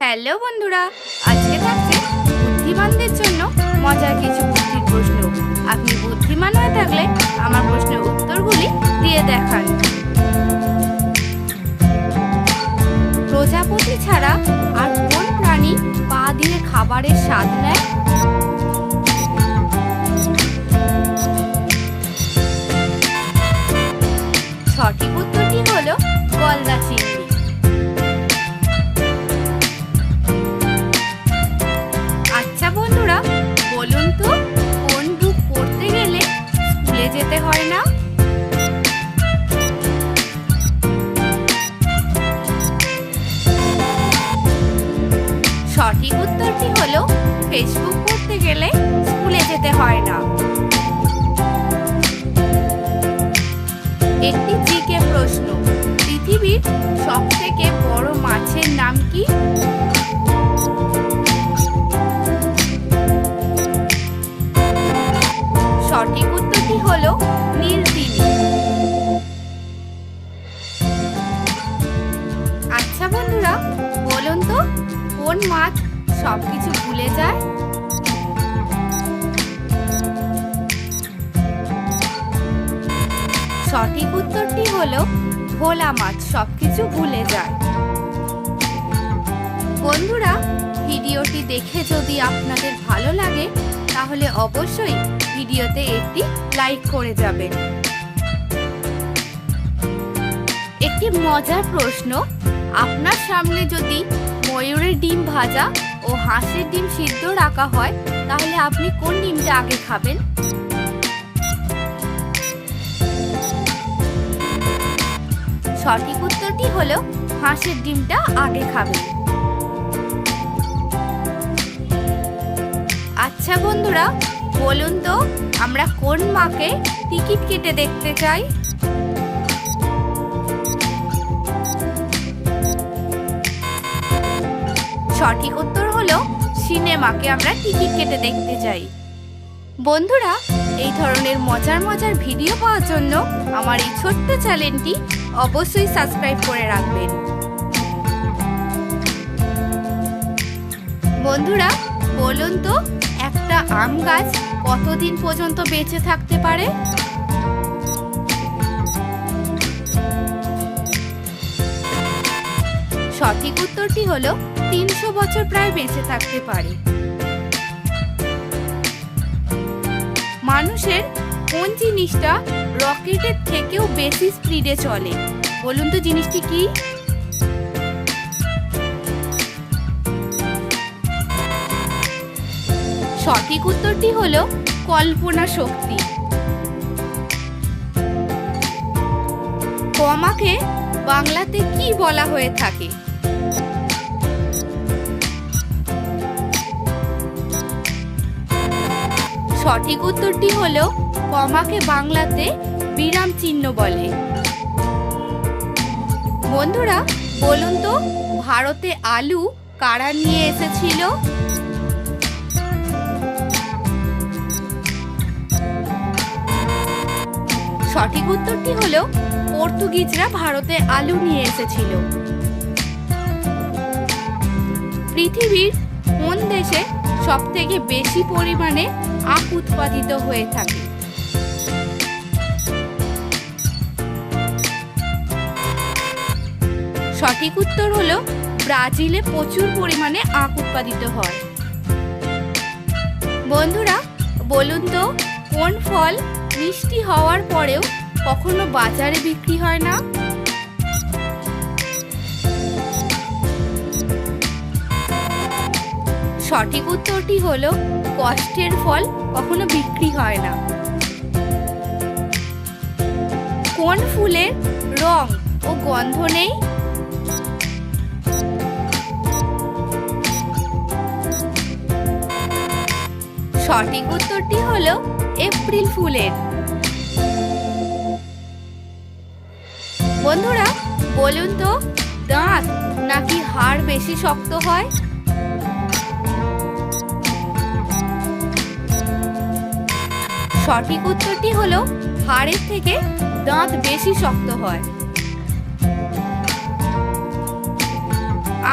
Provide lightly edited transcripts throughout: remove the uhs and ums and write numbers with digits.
Hello বন্ধুরা, আজকে থাকছে বুদ্ধিমানদের জন্য মজার কিছু বুদ্ধির প্রশ্ন। আপনি বুদ্ধিমান হয়ে থাকলে আমার প্রশ্নের উত্তরগুলি দিয়ে দেখান। প্রজাপতি ছাড়া আর কোন প্রাণী পা দিয়ে খাবারের স্বাদ নেয়? সঠিক উত্তরটি হলো গলদা চিংড়ি। আচ্ছা বন্ধুরা, বলুন তো কোন বুক পড়তে গেলে স্কুলে যেতে হয় না? সঠিক উত্তরটি হলো ফেসবুক পড়তে গেলে স্কুলে যেতে হয় না। একটি জিকে প্রশ্ন, পৃথিবীর সবথেকে বড় মাছের নাম কি? সঠিক উত্তরটি হলো নীলতিমি। আচ্ছা বন্ধুরা, বলুন তো কোন মাছ সবকিছু ভুলে যায়? সঠিক উত্তরটি হলো ভোলা মাছ সবকিছু ভুলে যায়। বন্ধুরা, ভিডিওটি দেখে যদি আপনাদের ভালো লাগে তাহলে অবশ্যই ভিডিওতে একটি লাইক করে যাবেন। একটি মজার প্রশ্ন, আপনার সামনে যদি ময়ূরের ডিম ভাজা ও হাঁসের ডিম সিদ্ধ রাখা হয় তাহলে আপনি কোন ডিমটা আগে খাবেন? সঠিক উত্তরটি হলো হাঁসের ডিমটা আগে খাবেন। আচ্ছা বন্ধুরা, বলুন তো আমরা কোন মাকে টিকিট কেটে দেখতে চাই? সঠিক উত্তর হলো সিনেমাকে আমরা টিকিট কেটে দেখতে চাই। বন্ধুরা, এই ধরনের মজার মজার ভিডিও পাওয়ার জন্য আমার এই ছোট্ট চ্যানেলটি অবশ্যই সাবস্ক্রাইব করে রাখবেন। বন্ধুরা, বলুন তো একটা আম গাছ কতদিন পর্যন্ত বেঁচে থাকতে পারে? সঠিক উত্তরটি হলো 300 বছর প্রায় বেঁচে থাকতে পারে। মানুষের কোন জিনিসটা রকেটের থেকেও বেশি স্পিডে চলে? বলুন তো জিনিসটি কি? সঠিক উত্তরটি হলো কল্পনা শক্তি। কমাকে বাংলাতে কি বলা হয়ে থাকে? সঠিক উত্তরটি হলো কমাকে বাংলাতে বিরাম চিহ্ন বলে। বন্ধুরা, বলুন তো ভারতে আলু কারা নিয়ে এসেছিল? সঠিক উত্তরটি হলো পর্তুগিজরা ভারতে আলু নিয়ে এসেছিল। পৃথিবীর কোন দেশে সবথেকে বেশি পরিমাণে আখ উৎপাদিত হয়ে থাকে? সঠিক উত্তর হলো ব্রাজিলে প্রচুর পরিমাণে আখ উৎপাদিত হয়। বন্ধুরা, বলুন তো কোন ফল মিষ্টি হওয়ার পরেও কখনো বাজারে বিক্রি হয় না? সঠিক উত্তরটি হলো কষ্টের ফল কখনো বিক্রি হয় না। কোন ফুলের রং ও গন্ধ নেই? সঠিক উত্তরটি হলো এপ্রিল ফুলের। বন্ধুরা, বলুন তো দাঁত নাকি হাড় বেশি শক্ত হয়? সঠিক উত্তরটি হলো হাড়ের থেকে দাঁত বেশি শক্ত হয়।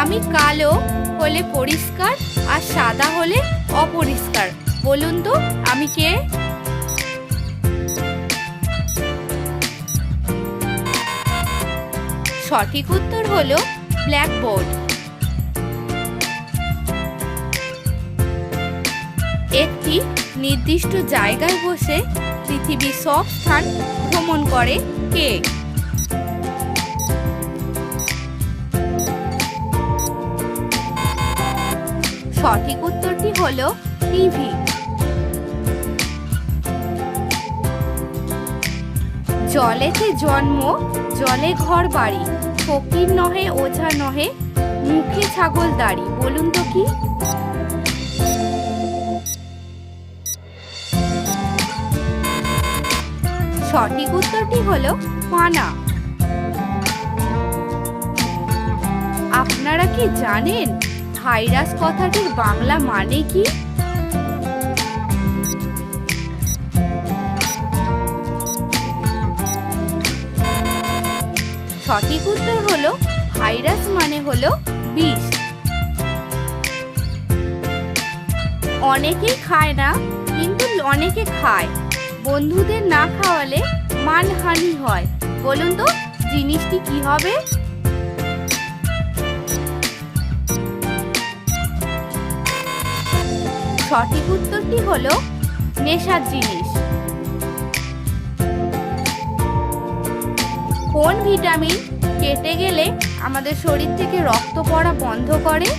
আমি কালো হলে পরিষ্কার আর সাদা হলে অপরিষ্কার। বলুন তো আমি কে? সঠিক উত্তর হলো ব্ল্যাকবোর্ড। একটি নির্দিষ্ট জায়গায় বসে পৃথিবীর সব স্থান ভ্রমণ করে কে? সঠিক উত্তরটি হলো টিভি। জলেতে জন্ম জলে ঘর বাড়ি, ফকির নহে ওঝা নহে, মুখে ছাগল দাড়ি। বলুন তো কি? সঠিক উত্তরটি হলো পানা। আপনারা কি জানেন ভাইরাস কথাটির বাংলা মানে কি? সঠিক উত্তর হলো ভাইরাস মানে হলো বিষ। অনেকেই খায় না কিন্তু অনেকে খায়, বন্ধুদের না খাওয়ালে মানহানি হয়। বলুন তো জিনিসটি কি হবে? সঠিক উত্তরটি হলো নেশার জিনিস। কোন ভিটামিন কেটে গেলে আমাদের শরীর থেকে রক্ত পড়া বন্ধ করে?